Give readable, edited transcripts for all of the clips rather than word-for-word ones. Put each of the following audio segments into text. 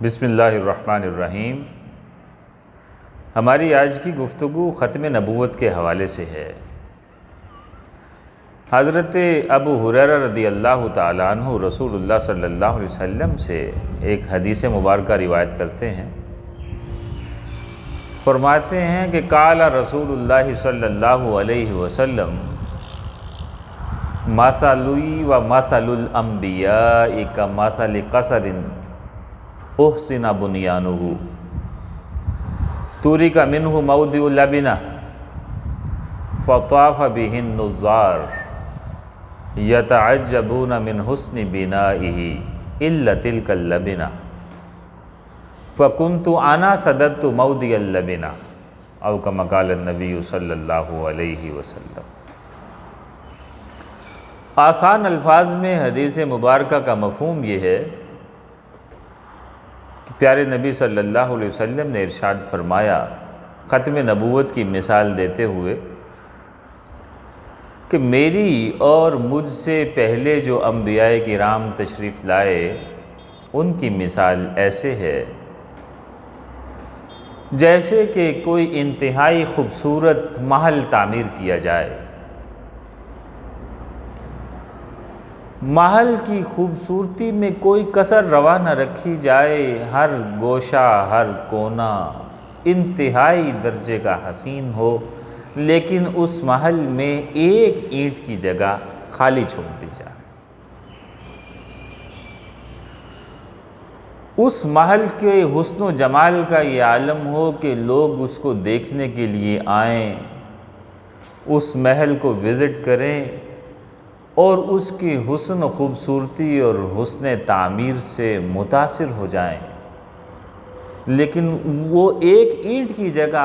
بسم اللہ الرحمن الرحیم۔ ہماری آج کی گفتگو ختم نبوت کے حوالے سے ہے۔ حضرت ابو ہریرہ رضی اللہ تعالیٰ عنہ رسول اللہ صلی اللہ علیہ وسلم سے ایک حدیث مبارکہ روایت کرتے ہیں۔ فرماتے ہیں کہ قال رسول اللہ صلی اللہ علیہ وسلم مثلی و مثل الانبیاء کمثل قصر احسن بنیانہ ترک منہ موضع لبنہ فطاف بہ النظار یتعجبون من حسن بنائہ الا تلک اللبنہ فکنت انا سددت موضع اللبنہ او کما قال النبی صلی اللہ علیہ وسلم۔ آسان الفاظ میں حدیث مبارکہ کا مفہوم یہ ہے کہ پیارے نبی صلی اللہ علیہ وسلم نے ارشاد فرمایا ختم نبوت کی مثال دیتے ہوئے کہ میری اور مجھ سے پہلے جو انبیاء کرام تشریف لائے ان کی مثال ایسے ہے جیسے کہ کوئی انتہائی خوبصورت محل تعمیر کیا جائے۔ محل کی خوبصورتی میں کوئی کسر روا نہ رکھی جائے، ہر گوشہ ہر کونا انتہائی درجے کا حسین ہو، لیکن اس محل میں ایک اینٹ کی جگہ خالی چھوڑ دی جائے۔ اس محل کے حسن و جمال کا یہ عالم ہو کہ لوگ اس کو دیکھنے کے لیے آئیں، اس محل کو وزٹ کریں اور اس کی حسن و خوبصورتی اور حسن تعمیر سے متاثر ہو جائیں، لیکن وہ ایک اینٹ کی جگہ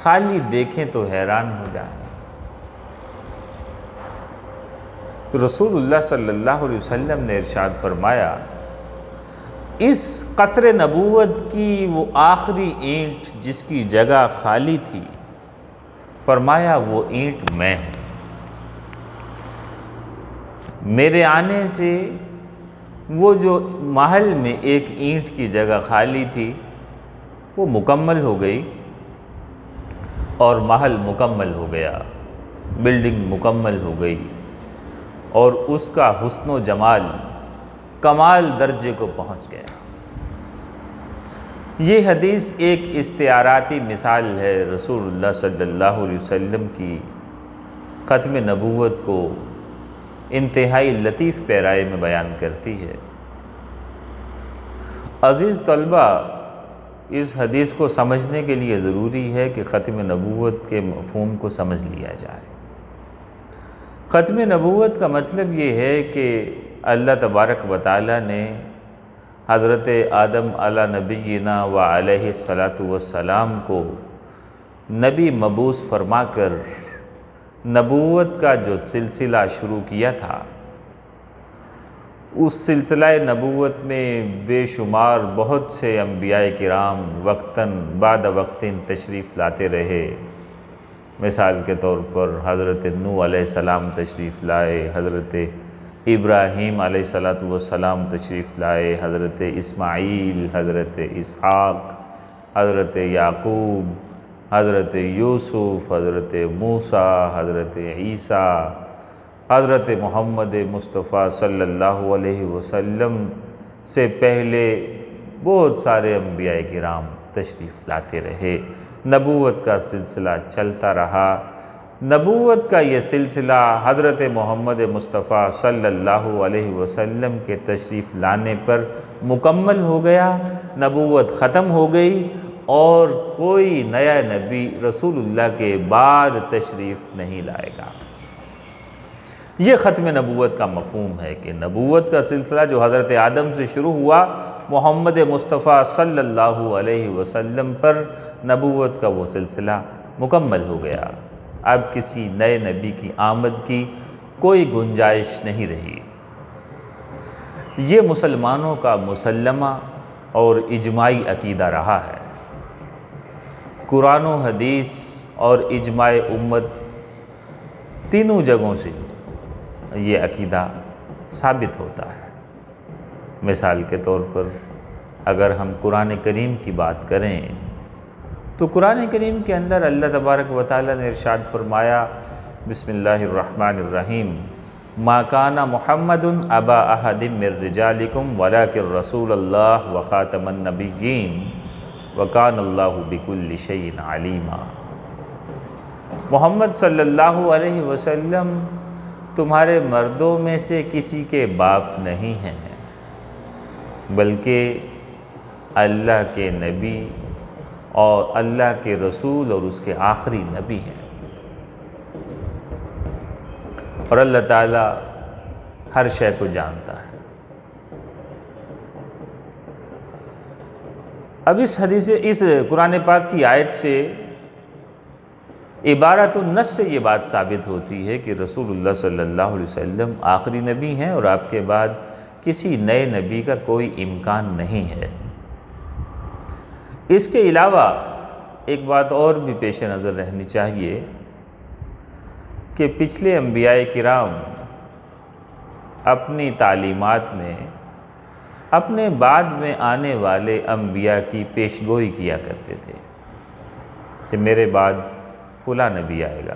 خالی دیکھیں تو حیران ہو جائیں۔ تو رسول اللہ صلی اللہ علیہ وسلم نے ارشاد فرمایا اس قصر نبوت کی وہ آخری اینٹ جس کی جگہ خالی تھی، فرمایا وہ اینٹ میں ہوں۔ میرے آنے سے وہ جو محل میں ایک اینٹ کی جگہ خالی تھی وہ مکمل ہو گئی اور محل مکمل ہو گیا، بلڈنگ مکمل ہو گئی اور اس کا حسن و جمال کمال درجے کو پہنچ گیا۔ یہ حدیث ایک استعاراتی مثال ہے رسول اللہ صلی اللہ علیہ وسلم کی ختم نبوت کو انتہائی لطیف پیرائے میں بیان کرتی ہے۔ عزیز طلبہ، اس حدیث کو سمجھنے کے لیے ضروری ہے کہ ختم نبوت کے مفہوم کو سمجھ لیا جائے۔ ختم نبوت کا مطلب یہ ہے کہ اللہ تبارک و تعالیٰ نے حضرت آدم علی نبینا و علیہ الصلاۃ والسلام کو نبی مبعوث فرما کر نبوت کا جو سلسلہ شروع کیا تھا، اس سلسلہ نبوت میں بے شمار بہت سے انبیاء کرام وقتاً بعد وقتاً تشریف لاتے رہے۔ مثال کے طور پر حضرت نوح علیہ السلام تشریف لائے، حضرت ابراہیم علیہ الصلاۃ والسلام تشریف لائے، حضرت اسماعیل، حضرت اسحاق، حضرت یعقوب، حضرت یوسف، حضرت موسیٰ، حضرت عیسیٰ، حضرت محمد مصطفیٰ صلی اللہ علیہ وسلم سے پہلے بہت سارے انبیاء کرام تشریف لاتے رہے۔ نبوت کا سلسلہ چلتا رہا۔ نبوت کا یہ سلسلہ حضرت محمد مصطفیٰ صلی اللہ علیہ وسلم کے تشریف لانے پر مکمل ہو گیا، نبوت ختم ہو گئی اور کوئی نیا نبی رسول اللہ کے بعد تشریف نہیں لائے گا۔ یہ ختم نبوت کا مفہوم ہے کہ نبوت کا سلسلہ جو حضرت آدم سے شروع ہوا، محمد مصطفیٰ صلی اللہ علیہ وسلم پر نبوت کا وہ سلسلہ مکمل ہو گیا۔ اب کسی نئے نبی کی آمد کی کوئی گنجائش نہیں رہی۔ یہ مسلمانوں کا مسلمہ اور اجماعی عقیدہ رہا ہے۔ قرآن و حدیث اور اجماع امت تینوں جگہوں سے یہ عقیدہ ثابت ہوتا ہے۔ مثال کے طور پر اگر ہم قرآن کریم کی بات کریں تو قرآن کریم کے اندر اللہ تبارک و تعالیٰ نے ارشاد فرمایا، بسم اللہ الرحمن الرحیم، ما کان محمد ابا احد من رجالکم ولکن رسول اللہ وخاتم النبیین وکان اللہ بکل شیء علیما۔ محمد صلی اللہ علیہ وسلم تمہارے مردوں میں سے کسی کے باپ نہیں ہیں، بلکہ اللہ کے نبی اور اللہ کے رسول اور اس کے آخری نبی ہیں، اور اللہ تعالیٰ ہر شے کو جانتا ہے۔ اب اس قرآن پاک کی آیت سے عبارت النص سے یہ بات ثابت ہوتی ہے کہ رسول اللہ صلی اللہ علیہ وسلم آخری نبی ہیں اور آپ کے بعد کسی نئے نبی کا کوئی امکان نہیں ہے۔ اس کے علاوہ ایک بات اور بھی پیش نظر رہنی چاہیے کہ پچھلے انبیاء کرام اپنی تعلیمات میں اپنے بعد میں آنے والے انبیاء کی پیشگوئی کیا کرتے تھے کہ میرے بعد فلاں نبی آئے گا،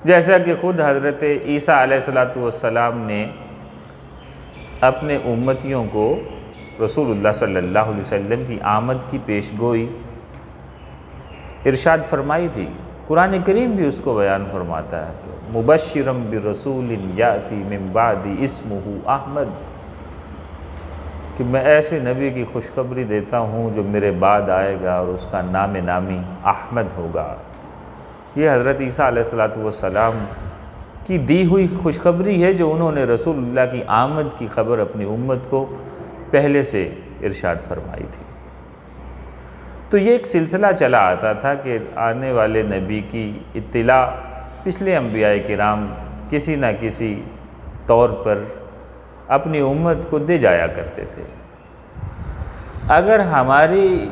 جیسا کہ خود حضرت عیسیٰ علیہ السلام نے اپنے امتیوں کو رسول اللہ صلی اللہ علیہ وسلم کی آمد کی پیشگوئی ارشاد فرمائی تھی۔ قرآن کریم بھی اس کو بیان فرماتا ہے کہ مبشرم برسول یاتی من بعد اسمہ احمد، کہ میں ایسے نبی کی خوشخبری دیتا ہوں جو میرے بعد آئے گا اور اس کا نام نامی احمد ہوگا۔ یہ حضرت عیسیٰ علیہ السلام کی دی ہوئی خوشخبری ہے جو انہوں نے رسول اللہ کی آمد کی خبر اپنی امت کو پہلے سے ارشاد فرمائی تھی۔ تو یہ ایک سلسلہ چلا آتا تھا کہ آنے والے نبی کی اطلاع پچھلے انبیاء کرام کسی نہ کسی طور پر اپنی امت کو دے جایا کرتے تھے۔ اگر ہماری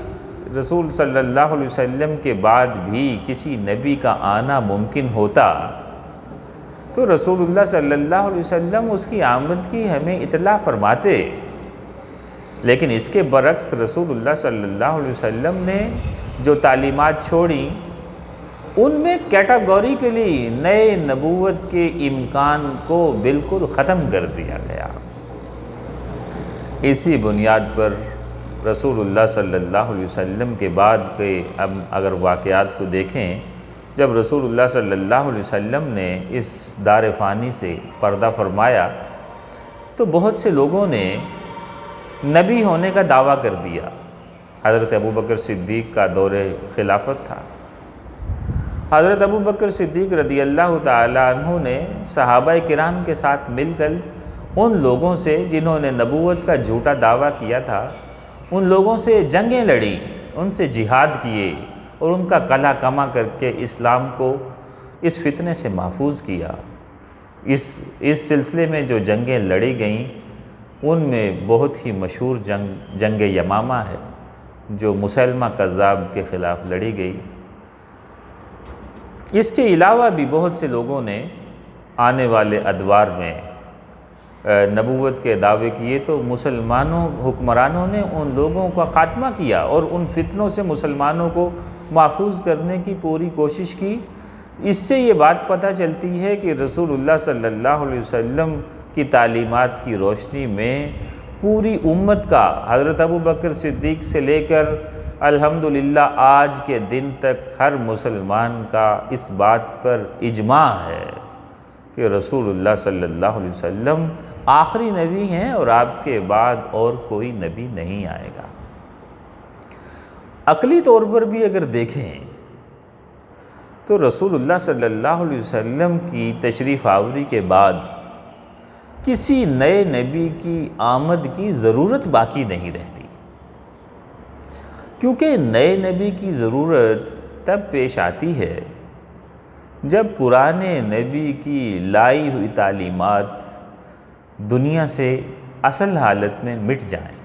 رسول صلی اللہ علیہ وسلم کے بعد بھی کسی نبی کا آنا ممکن ہوتا تو رسول اللہ صلی اللہ علیہ وسلم اس کی آمد کی ہمیں اطلاع فرماتے، لیکن اس کے برعکس رسول اللہ صلی اللہ علیہ وسلم نے جو تعلیمات چھوڑی ان میں کیٹاگوریکلی نئے نبوت کے امکان کو بالکل ختم کر دیا گیا۔ اسی بنیاد پر رسول اللہ صلی اللہ علیہ وسلم کے بعد کے اگر واقعات کو دیکھیں، جب رسول اللہ صلی اللہ علیہ وسلم نے اس دار فانی سے پردہ فرمایا تو بہت سے لوگوں نے نبی ہونے کا دعویٰ کر دیا۔ حضرت ابوبکر صدیق کا دور خلافت تھا۔ حضرت ابوبکر صدیق رضی اللہ تعالی عنہ نے صحابہ کرام کے ساتھ مل کر ان لوگوں سے جنہوں نے نبوت کا جھوٹا دعویٰ کیا تھا، ان لوگوں سے جنگیں لڑی، ان سے جہاد کیے اور ان کا قلع کما کر کے اسلام کو اس فتنے سے محفوظ کیا۔ اس سلسلے میں جو جنگیں لڑی گئیں ان میں بہت ہی مشہور جنگ یمامہ ہے جو مسیلمہ کذاب کے خلاف لڑی گئی۔ اس کے علاوہ بھی بہت سے لوگوں نے آنے والے ادوار میں نبوت کے دعوے کیے تو مسلمانوں حکمرانوں نے ان لوگوں کا خاتمہ کیا اور ان فتنوں سے مسلمانوں کو محفوظ کرنے کی پوری کوشش کی۔ اس سے یہ بات پتہ چلتی ہے کہ رسول اللہ صلی اللہ علیہ وسلم کی تعلیمات کی روشنی میں پوری امت کا حضرت ابوبکر صدیق سے لے کر الحمدللہ آج کے دن تک ہر مسلمان کا اس بات پر اجماع ہے کہ رسول اللہ صلی اللہ علیہ وسلم آخری نبی ہیں اور آپ کے بعد اور کوئی نبی نہیں آئے گا۔ عقلی طور پر بھی اگر دیکھیں تو رسول اللہ صلی اللہ علیہ وسلم کی تشریف آوری کے بعد کسی نئے نبی کی آمد کی ضرورت باقی نہیں رہتی، کیونکہ نئے نبی کی ضرورت تب پیش آتی ہے جب پرانے نبی کی لائی ہوئی تعلیمات دنیا سے اصل حالت میں مٹ جائیں۔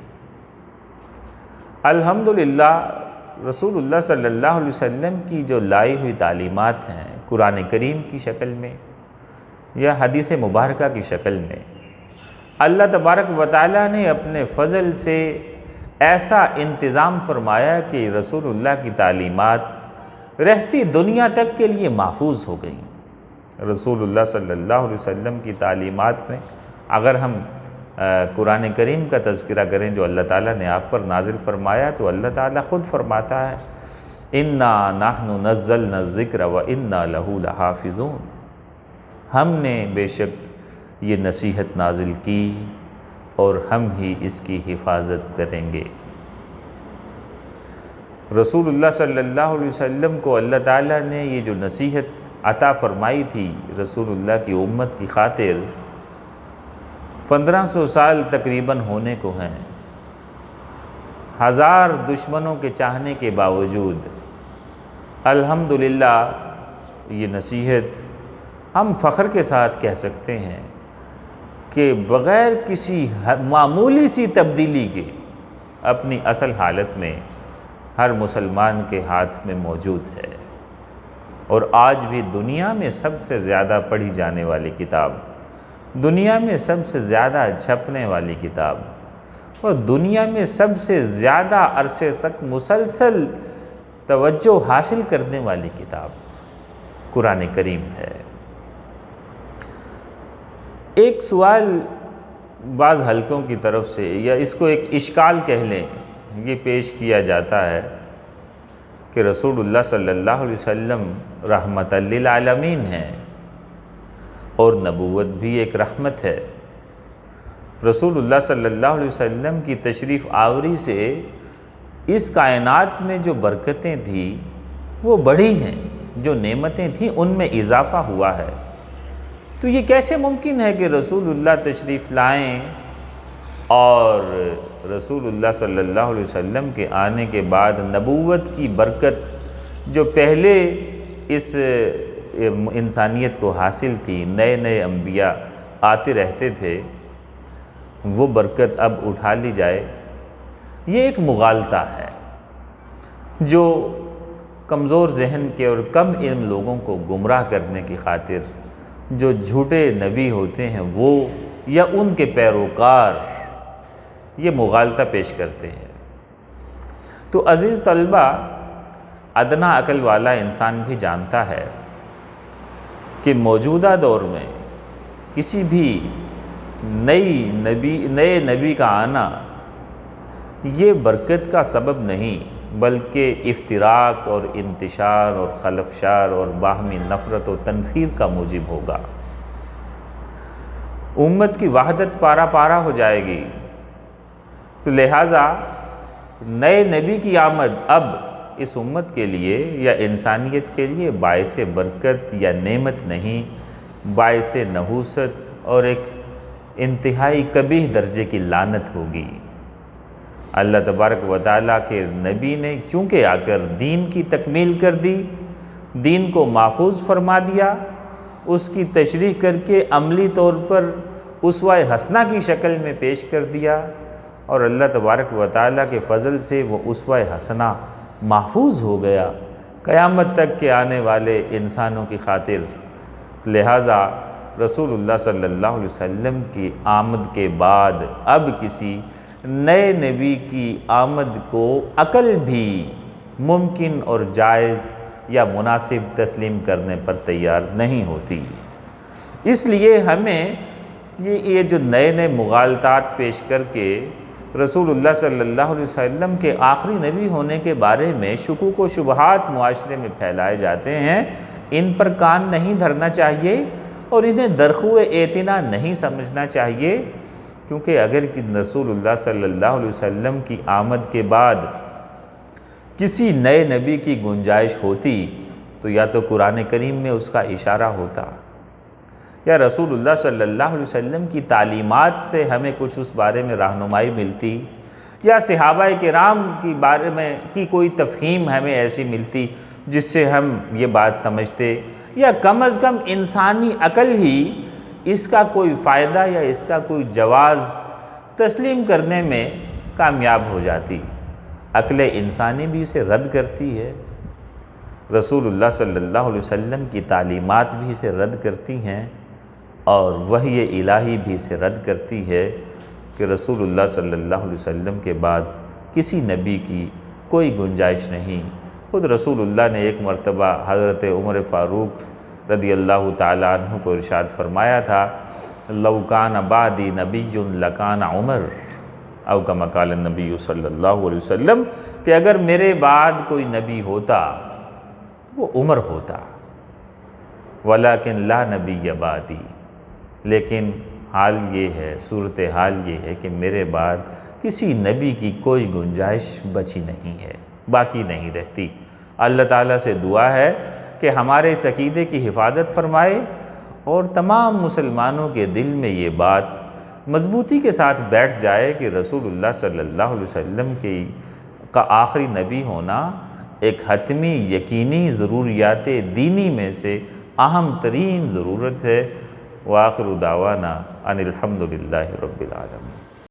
الحمدللہ رسول اللہ صلی اللہ علیہ وسلم کی جو لائی ہوئی تعلیمات ہیں قرآن کریم کی شکل میں یا حدیث مبارکہ کی شکل میں، اللہ تبارک و تعالیٰ نے اپنے فضل سے ایسا انتظام فرمایا کہ رسول اللہ کی تعلیمات رہتی دنیا تک کے لیے محفوظ ہو گئیں۔ رسول اللہ صلی اللہ علیہ وسلم کی تعلیمات میں اگر ہم قرآن کریم کا تذکرہ کریں جو اللہ تعالیٰ نے آپ پر نازل فرمایا، تو اللہ تعالیٰ خود فرماتا ہے اِنَّا نَحْنُ نَزَّلْنَا الذِّكْرَ وَإِنَّا لَهُ لَحَافِظُونَ، ہم نے بے شک یہ نصیحت نازل کی اور ہم ہی اس کی حفاظت کریں گے۔ رسول اللہ صلی اللہ علیہ وسلم کو اللہ تعالیٰ نے یہ جو نصیحت عطا فرمائی تھی رسول اللہ کی امت کی خاطر، 1500 سال تقریباً ہونے کو ہیں، 1000 دشمنوں کے چاہنے کے باوجود الحمدللہ یہ نصیحت ہم فخر کے ساتھ کہہ سکتے ہیں کہ بغیر کسی معمولی سی تبدیلی کے اپنی اصل حالت میں ہر مسلمان کے ہاتھ میں موجود ہے، اور آج بھی دنیا میں سب سے زیادہ پڑھی جانے والی کتاب، دنیا میں سب سے زیادہ چھپنے والی کتاب، اور دنیا میں سب سے زیادہ عرصے تک مسلسل توجہ حاصل کرنے والی کتاب قرآن کریم ہے۔ ایک سوال بعض حلقوں کی طرف سے، یا اس کو ایک اشکال کہہ لیں، یہ پیش کیا جاتا ہے کہ رسول اللہ صلی اللہ علیہ وسلم رحمت للعالمین ہیں اور نبوت بھی ایک رحمت ہے۔ رسول اللہ صلی اللہ علیہ وسلم کی تشریف آوری سے اس کائنات میں جو برکتیں تھیں وہ بڑھی ہیں، جو نعمتیں تھیں ان میں اضافہ ہوا ہے۔ تو یہ کیسے ممکن ہے کہ رسول اللہ تشریف لائیں اور رسول اللہ صلی اللہ علیہ وسلم کے آنے کے بعد نبوت کی برکت جو پہلے اس انسانیت کو حاصل تھی، نئے نئے انبیاء آتے رہتے تھے، وہ برکت اب اٹھا لی جائے؟ یہ ایک مغالطہ ہے جو کمزور ذہن کے اور کم علم لوگوں کو گمراہ کرنے کی خاطر جو جھوٹے نبی ہوتے ہیں وہ یا ان کے پیروکار یہ مغالطہ پیش کرتے ہیں۔ تو عزیز طلبہ، ادنا عقل والا انسان بھی جانتا ہے کہ موجودہ دور میں کسی بھی نئے نبی کا آنا یہ برکت کا سبب نہیں، بلکہ افتراق اور انتشار اور خلفشار اور باہمی نفرت و تنفیر کا موجب ہوگا۔ امت کی وحدت پارا پارا ہو جائے گی، تو لہٰذا نئے نبی کی آمد اب اس امت کے لیے یا انسانیت کے لیے باعث برکت یا نعمت نہیں، باعث نحوست اور ایک انتہائی قبیح درجے کی لعنت ہوگی۔ اللہ تبارک و تعالیٰ کے نبی نے چونکہ آ کر دین کی تکمیل کر دی، دین کو محفوظ فرما دیا، اس کی تشریح کر کے عملی طور پر اسوہ حسنہ کی شکل میں پیش کر دیا، اور اللہ تبارک و تعالیٰ کے فضل سے وہ اسوہ حسنہ محفوظ ہو گیا قیامت تک کے آنے والے انسانوں کی خاطر۔ لہٰذا رسول اللہ صلی اللہ علیہ وسلم کی آمد کے بعد اب کسی نئے نبی کی آمد کو عقل بھی ممکن اور جائز یا مناسب تسلیم کرنے پر تیار نہیں ہوتی۔ اس لیے ہمیں یہ جو نئے مغالطات پیش کر کے رسول اللہ صلی اللہ علیہ وسلم کے آخری نبی ہونے کے بارے میں شکوک و شبہات معاشرے میں پھیلائے جاتے ہیں، ان پر کان نہیں دھرنا چاہیے اور انہیں درخوِ اعتنا نہیں سمجھنا چاہیے، کیونکہ اگر رسول اللہ صلی اللہ علیہ وسلم کی آمد کے بعد کسی نئے نبی کی گنجائش ہوتی تو یا تو قرآن کریم میں اس کا اشارہ ہوتا، یا رسول اللہ صلی اللہ علیہ وسلم کی تعلیمات سے ہمیں کچھ اس بارے میں رہنمائی ملتی، یا صحابہ کرام کی بارے میں کی کوئی تفہیم ہمیں ایسی ملتی جس سے ہم یہ بات سمجھتے، یا کم از کم انسانی عقل ہی اس کا کوئی فائدہ یا اس کا کوئی جواز تسلیم کرنے میں کامیاب ہو جاتی۔ عقل انسانی بھی اسے رد کرتی ہے، رسول اللہ صلی اللہ علیہ وسلم کی تعلیمات بھی اسے رد کرتی ہیں، اور وحی الہی بھی اسے رد کرتی ہے کہ رسول اللہ صلی اللہ علیہ وسلم کے بعد کسی نبی کی کوئی گنجائش نہیں۔ خود رسول اللہ نے ایک مرتبہ حضرت عمر فاروق رضی اللہ تعالیٰ عنہ کو ارشاد فرمایا تھا، لو کان بعدی نبی لکان عمر، او کما قال النبی صلی اللہ علیہ وسلم، کہ اگر میرے بعد کوئی نبی ہوتا وہ عمر ہوتا، ولیکن لا نبی بعدی، لیکن حال یہ ہے، صورتحال یہ ہے کہ میرے بعد کسی نبی کی کوئی گنجائش بچی نہیں ہے، باقی نہیں رہتی۔ اللہ تعالیٰ سے دعا ہے کہ ہمارے اس عقیدے کی حفاظت فرمائے اور تمام مسلمانوں کے دل میں یہ بات مضبوطی کے ساتھ بیٹھ جائے کہ رسول اللہ صلی اللہ علیہ وسلم کا آخری نبی ہونا ایک حتمی یقینی ضروریات دینی میں سے اہم ترین ضرورت ہے۔ وآخر دعوانا ان الحمد للہ رب العالمین۔